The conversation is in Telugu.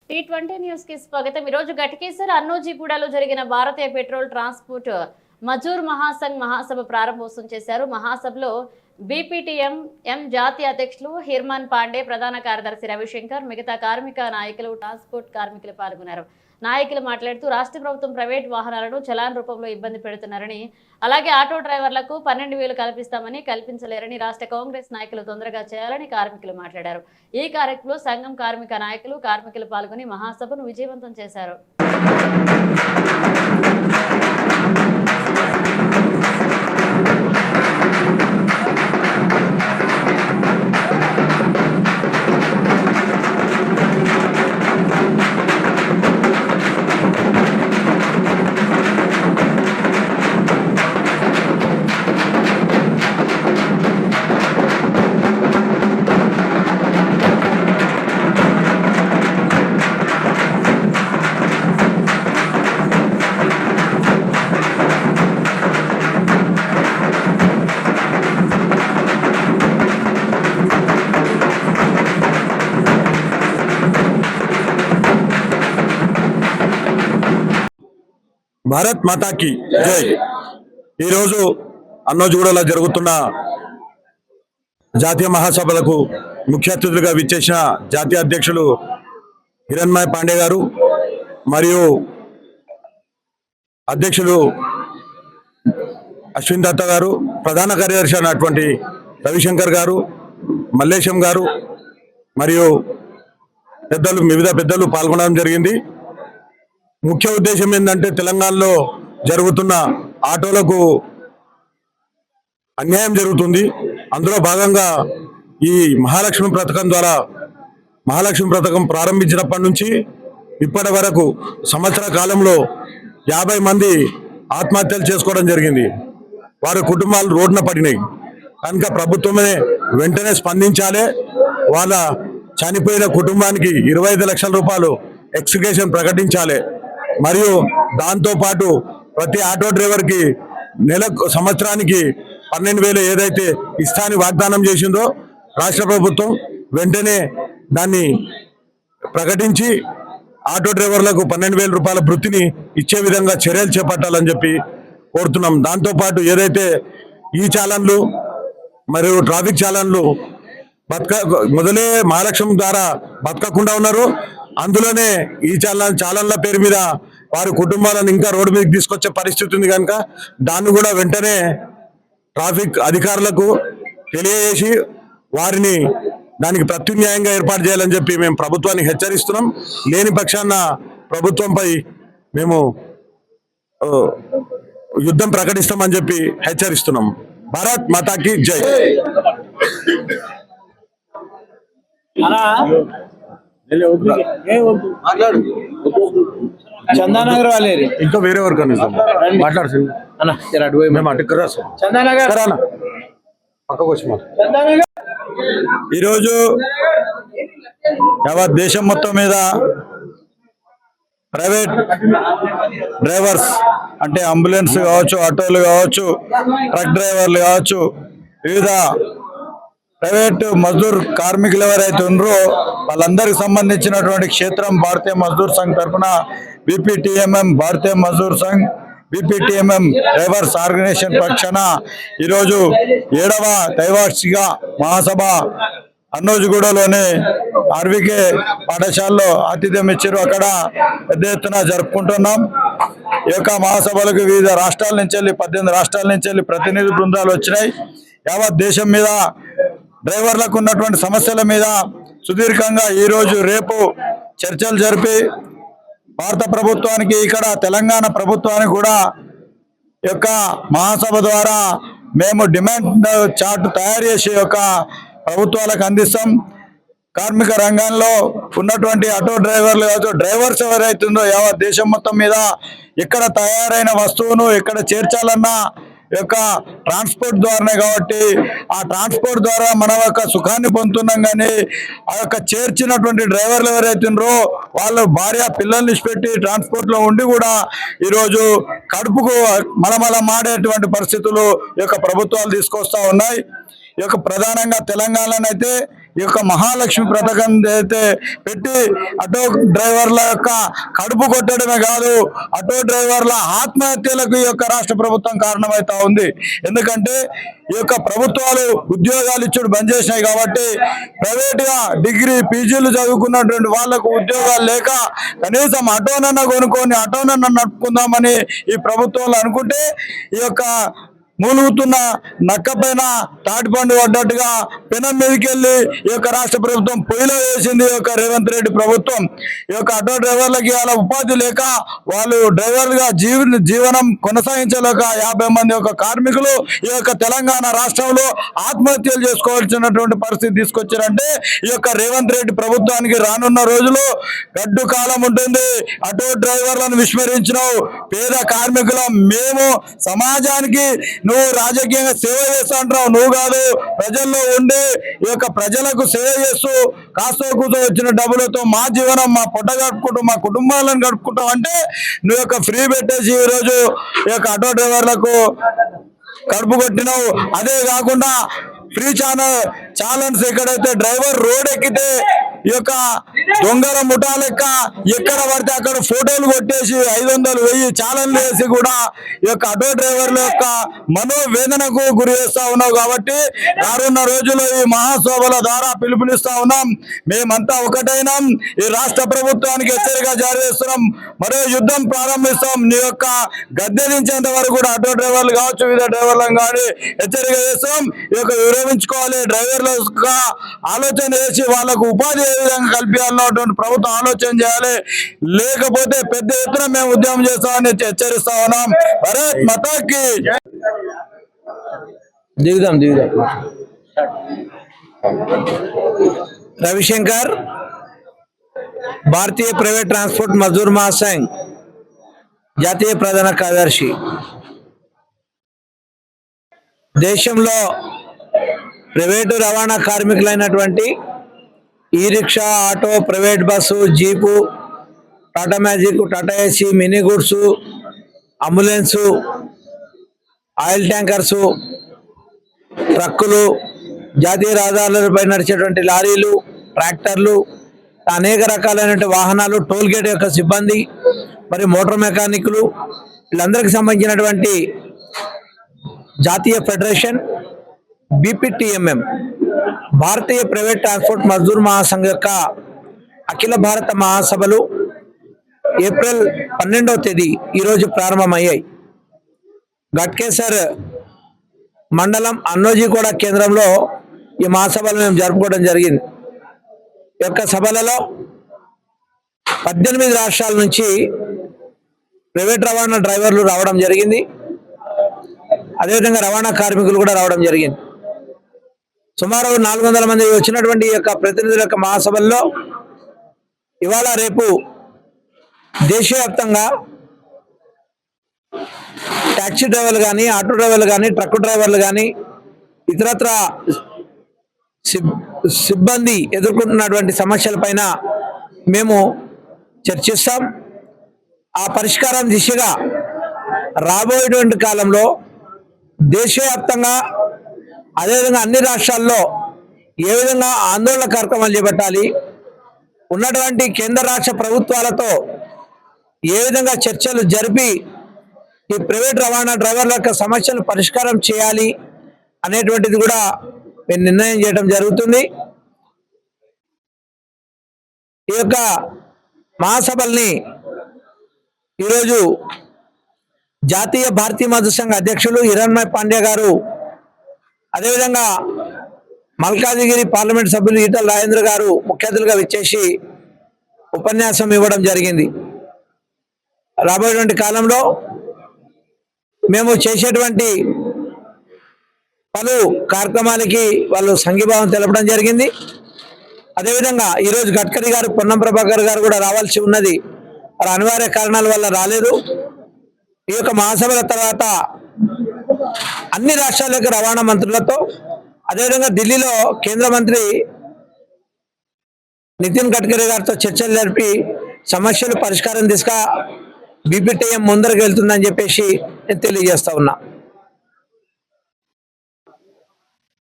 T20 న్యూస్ కి స్వాగతం। ఈ రోజు గట్కేసర్ అన్నోజీగూడలో జరిగిన భారతీయ పెట్రోల్ ట్రాన్స్పోర్ట్ మజూర్ మహాసంఘ్ మహాసభ ప్రారంభోత్సవం చేశారు। మహాసభలో బీపీటీఎం జాతీయ అధ్యక్షులు హిర్మన్ పాండే, ప్రధాన కార్యదర్శి రవిశంకర్, మిగతా కార్మిక నాయకులు, ట్రాన్స్పోర్ట్ కార్మికులు పాల్గొన్నారు। నాయకులు మాట్లాడుతూ రాష్ట్ర ప్రభుత్వం ప్రైవేట్ వాహనాలను చలాన్ రూపంలో ఇబ్బంది పెడుతున్నారని, అలాగే ఆటో డ్రైవర్లకు 12,000 కల్పిస్తామని కల్పించలేరని రాష్ట్ర కాంగ్రెస్ నాయకులు తొందరగా చేయాలని కార్మికులు మాట్లాడారు। ఈ కార్యక్రమంలో సంఘం కార్మిక నాయకులు, కార్మికులు పాల్గొని మహాసభను విజయవంతం చేశారు। భారత్ మాతాకి జై। ఈరోజు అన్నోజీగూడలో జరుగుతున్న జాతీయ మహాసభలకు ముఖ్య అతిథులుగా విచ్చేసిన జాతీయ అధ్యక్షులు హిరణ్మయ్ పాండే గారు మరియు అధ్యక్షులు అశ్విన్ దత్త గారు, ప్రధాన కార్యదర్శి అయినటువంటి రవిశంకర్ గారు, మల్లేశం గారు మరియు వివిధ పెద్దలు పాల్గొనడం జరిగింది। ముఖ్య ఉద్దేశం ఏంటంటే తెలంగాణలో జరుగుతున్న ఆటోలకు అన్యాయం జరుగుతుంది। అందులో భాగంగా ఈ మహాలక్ష్మి పథకం ద్వారా మహాలక్ష్మి పథకం ప్రారంభించినప్పటి నుంచి ఇప్పటి వరకు సంవత్సర కాలంలో 50 మంది ఆత్మహత్యలు చేసుకోవడం జరిగింది। వారి కుటుంబాలు రోడ్డున పడినాయి కనుక ప్రభుత్వమే వెంటనే స్పందించాలి। వాళ్ళ చనిపోయిన కుటుంబానికి 25 లక్షల రూపాయలు ఎక్స్గ్రేషన్ ప్రకటించాలి। మరియు దాంతోపాటు ప్రతి ఆటో డ్రైవర్కి సంవత్సరానికి 12,000 ఏదైతే ఇస్తాని వాగ్దానం చేసిందో రాష్ట్ర ప్రభుత్వం వెంటనే దాన్ని ప్రకటించి ఆటో డ్రైవర్లకు 12,000 రూపాయల వృత్తిని ఇచ్చే విధంగా చర్యలు చేపట్టాలని చెప్పి కోరుతున్నాం। దాంతోపాటు ఏదైతే ఈ చాలన్లు మరియు ట్రాఫిక్ చాలన్లు మొదలే మహాలక్ష్మి ద్వారా బతకకుండా ఉన్నారు, అందులోనే ఈ చాలన్ల పేరు మీద వారి కుటుంబాలను ఇంకా రోడ్డు మీదకి తీసుకొచ్చే పరిస్థితి ఉంది కనుక దాన్ని కూడా వెంటనే ట్రాఫిక్ అధికారులకు తెలియజేసి వారిని దానికి ప్రత్యామ్నాయంగా ఏర్పాటు చేయాలని చెప్పి మేము ప్రభుత్వాన్ని హెచ్చరిస్తున్నాం। లేని పక్షాన ప్రభుత్వంపై మేము యుద్ధం ప్రకటిస్తామని చెప్పి హెచ్చరిస్తున్నాం। భారత్ మాతాకి జై। చందానగర్ వాళ్ళే ఇంకా వేరే వరకు మాట్లాడు ఈరోజు యావత్ దేశం మొత్తం మీద ప్రైవేట్ డ్రైవర్స్ అంటే అంబులెన్స్ కావచ్చు, ఆటోలు కావచ్చు, ట్రక్ డ్రైవర్లు కావచ్చు, వివిధ ప్రైవేట్ మజ్దూర్ కార్మికులు ఎవరైతే ఉన్నారో వాళ్ళందరికి సంబంధించినటువంటి క్షేత్రం భారతీయ మజ్దూర్ సంఘ్ తరఫున బీపీటీఎంఎం భారతీయ మజ్దూర్ సంఘ్ బీపీటీఎంఎం డ్రైవర్స్ ఆర్గనైజేషన్ పక్షాన ఈరోజు 7వ ద్వైవార్షిక మహాసభ అన్నోజీగూడలోని ఆర్వీకే పాఠశాలలో ఆతిథ్యం ఇచ్చారు। అక్కడ పెద్ద ఎత్తున జరుపుకుంటున్నాం। ఈ యొక్క మహాసభలకు వివిధ రాష్ట్రాల నుంచి 18 రాష్ట్రాల నుంచి ప్రతినిధి బృందాలు వచ్చినాయి। యావత్ దేశం మీద డ్రైవర్లకు ఉన్నటువంటి సమస్యల మీద సుదీర్ఘంగా ఈరోజు రేపు చర్చలు జరిపి భారత ప్రభుత్వానికి ఇక్కడ తెలంగాణ ప్రభుత్వానికి కూడా యొక్క మహాసభ ద్వారా మేము డిమాండ్ చార్ట్ తయారు చేసి యొక్క ప్రభుత్వాలకు అందిస్తాం। కార్మిక రంగంలో ఉన్నటువంటి ఆటో డ్రైవర్లు కావచ్చు, డ్రైవర్స్ ఎవరైతుందో యావత్ దేశం మొత్తం మీద ఇక్కడ తయారైన వస్తువును ఇక్కడ చేర్చాలన్నా యొక్క ట్రాన్స్పోర్ట్ ద్వారానే కాబట్టి ఆ ట్రాన్స్పోర్ట్ ద్వారా మన యొక్క సుఖాన్ని పొందుతున్నాం। కానీ ఆ యొక్క చేర్చినటువంటి డ్రైవర్లు ఎవరైతున్నారో వాళ్ళు భార్య పిల్లల్ని ఇచ్చిపెట్టి ట్రాన్స్పోర్ట్లో ఉండి కూడా ఈరోజు కడుపుకు మలమల మాడేటువంటి పరిస్థితులు ఈ యొక్క ప్రభుత్వాలు తీసుకొస్తా ఉన్నాయి। ఈ యొక్క ప్రధానంగా తెలంగాణలో అయితే ఈ యొక్క మహాలక్ష్మి పథకం అయితే పెట్టి ఆటో డ్రైవర్ల యొక్క కడుపు కొట్టడమే కాదు, ఆటో డ్రైవర్ల ఆత్మహత్యలకు ఈ యొక్క రాష్ట్ర ప్రభుత్వం కారణమవుతా ఉంది. ఎందుకంటే ఈ యొక్క ప్రభుత్వాలు ఉద్యోగాలు ఇచ్చుడు బంద్ చేసినాయి కాబట్టి ప్రైవేట్ గా డిగ్రీ పీజీలు చదువుకున్నటువంటి వాళ్లకు ఉద్యోగాలు లేక కనీసం ఆటోనన్నా కొనుక్కొని ఆటోనన్నా నడుపుకుందామని ఈ ప్రభుత్వాలు అనుకుంటే ఈ యొక్క మూలుగుతున్న నక్క పైన తాటిపండు పడ్డట్టుగా పెనం మీదకి వెళ్ళి ఈ యొక్క రాష్ట్ర ప్రభుత్వం పొయ్యిలో వేసింది ఈ యొక్క రేవంత్ రెడ్డి ప్రభుత్వం. ఈ యొక్క ఆటో డ్రైవర్లకి అలా ఉపాధి లేక వాళ్ళు డ్రైవర్లుగా జీవనం కొనసాగించలేక 50 మంది యొక్క కార్మికులు ఈ యొక్క తెలంగాణ రాష్ట్రంలో ఆత్మహత్యలు చేసుకోవాల్సినటువంటి పరిస్థితి తీసుకొచ్చారంటే ఈ యొక్క రేవంత్ రెడ్డి ప్రభుత్వానికి రానున్న రోజులు గడ్డు కాలం ఉంటుంది. ఆటో డ్రైవర్లను విస్మరించినావు, పేద కార్మికుల మేము సమాజానికి నువ్వు రాజకీయంగా సేవ చేస్తా అంటున్నావు, నువ్వు కాదు ప్రజల్లో ఉండి ఈ యొక్క ప్రజలకు సేవ చేస్తూ కాస్త కూతో వచ్చిన డబ్బులతో మా జీవనం మా పొట్ట గడుపుకుంటూ మా కుటుంబాలను గడుపుకుంటాం అంటే నువ్వు యొక్క ఫ్రీ పెట్టేసి ఈరోజు ఈ యొక్క ఆటో డ్రైవర్లకు కడుపు కొట్టినావు. అదే కాకుండా ఫ్రీ ఛాలెంజ్ ఎక్కడైతే డ్రైవర్ రోడ్ ఎక్కితే ఈ యొక్క దొంగల ముఠా లెక్క ఎక్కడ పడితే అక్కడ ఫోటోలు కొట్టేసి 500, 1000 ఛాలెంజ్లు వేసి కూడా ఈ యొక్క ఆటో డ్రైవర్ల యొక్క మనోవేదనకు గురి చేస్తా ఉన్నావు. కాబట్టి రానున్న రోజుల్లో ఈ మహాసభల ద్వారా పిలుపునిస్తా ఉన్నాం, మేమంతా ఒకటైనాం, ఈ రాష్ట్ర ప్రభుత్వానికి హెచ్చరిక జారీ చేస్తున్నాం, మరో యుద్ధం ప్రారంభిస్తాం. నీ యొక్క గద్దె దించేంత వరకు కూడా ఆటో డ్రైవర్లు కావచ్చు వివిధ డ్రైవర్లను కానీ హెచ్చరిక చేస్తాం. ఈ యొక్క విరమించుకోవాలి, డ్రైవర్ల ఆలోచన చేసి వాళ్ళకు ఉపాధి ఏ విధంగా కల్పించాలన్నటువంటి ప్రభుత్వం ఆలోచన చేయాలి, లేకపోతే పెద్ద ఎత్తున మేము ఉద్యమం చేస్తామని హెచ్చరిస్తా ఉన్నాం. భారత్ మాతాకి దిగుదాం రవిశంకర్, భారతీయ ప్రైవేట్ ట్రాన్స్పోర్ట్ మజ్దూర్ మహాసంఘ్ జాతీయ ప్రధాన కార్యదర్శి. దేశంలో ప్రైవేటు రవాణా కార్మికులైనటువంటి ఈ rickshaw, auto, private bus, jeep, Tata Magic, Tata AC, mini goods, ambulance, oil tankers, ట్రక్కులు, జాతీయ రహదారులపై నడిచేటువంటి లారీలు, ట్రాక్టర్లు, అనేక రకాలైనటువంటి వాహనాలు, టోల్ గేట్ యొక్క సిబ్బంది, మరి మోటార్ మెకానిక్లు, వీళ్ళందరికీ సంబంధించినటువంటి జాతీయ ఫెడరేషన్ BPTMM భారతీయ ప్రైవేట్ ట్రాన్స్పోర్ట్ మజ్దూర్ మహాసంఘ్ యొక్క అఖిల భారత మహాసభలు ఏప్రిల్ 12వ తేదీ ఈరోజు ప్రారంభమయ్యాయి. గట్కేసర్ మండలం అన్నోజీగూడ కేంద్రంలో ఈ మహాసభలు మేము జరుపుకోవడం జరిగింది. ఈ యొక్క సభలలో 18 రాష్ట్రాల నుంచి ప్రైవేట్ రవాణా డ్రైవర్లు రావడం జరిగింది. అదేవిధంగా రవాణా కార్మికులు కూడా రావడం జరిగింది. సుమారు 400 మంది వచ్చినటువంటి ఈ యొక్క ప్రతినిధుల యొక్క మహాసభల్లో ఇవాళ రేపు దేశవ్యాప్తంగా టాక్సీ డ్రైవర్లు కానీ, ఆటో డ్రైవర్లు కానీ, ట్రక్ డ్రైవర్లు కానీ, ఇతరత్ర సిబ్బంది ఎదుర్కొంటున్నటువంటి సమస్యలపైన మేము చర్చిస్తాం. ఆ పరిష్కారం దిశగా రాబోయేటువంటి కాలంలో దేశవ్యాప్తంగా అదేవిధంగా అన్ని రాష్ట్రాల్లో ఏ విధంగా ఆందోళన కార్యక్రమాలు చేపట్టాలి, ఉన్నటువంటి కేంద్ర రాష్ట్ర ప్రభుత్వాలతో ఏ విధంగా చర్చలు జరిపి ఈ ప్రైవేట్ రవాణా డ్రైవర్ల యొక్క సమస్యలు పరిష్కారం చేయాలి అనేటువంటిది కూడా మేము నిర్ణయం చేయడం జరుగుతుంది. ఈ యొక్క మహాసభల్ని ఈరోజు జాతీయ భారతీయ మజ్దూర్ సంఘ్ అధ్యక్షులు హిరణ్మయ్ పాండ్య గారు, అదేవిధంగా మల్కాజిగిరి పార్లమెంట్ సభ్యులు ఈటల రాజేంద్ర గారు ముఖ్య అతిథులుగా విచ్చేసి ఉపన్యాసం ఇవ్వడం జరిగింది. రాబోయేటువంటి కాలంలో మేము చేసేటువంటి పలు కార్యక్రమాలకి వాళ్ళు సంఘీభావం తెలపడం జరిగింది. అదేవిధంగా ఈరోజు గడ్కరీ గారు, పొన్నం ప్రభాకర్ గారు కూడా రావాల్సి ఉన్నది, వారి అనివార్య కారణాల వల్ల రాలేదు. ఈ యొక్క మహాసభల తర్వాత అన్ని రాష్ట్రాల యొక్క రవాణా మంత్రులతో, అదేవిధంగా ఢిల్లీలో కేంద్ర మంత్రి నితిన్ గడ్కరీ గారితో చర్చలు జరిపి సమస్యలు పరిష్కారం దిశగా BPTM ముందరకు వెళ్తుందని చెప్పేసి నేను తెలియజేస్తా ఉన్నా.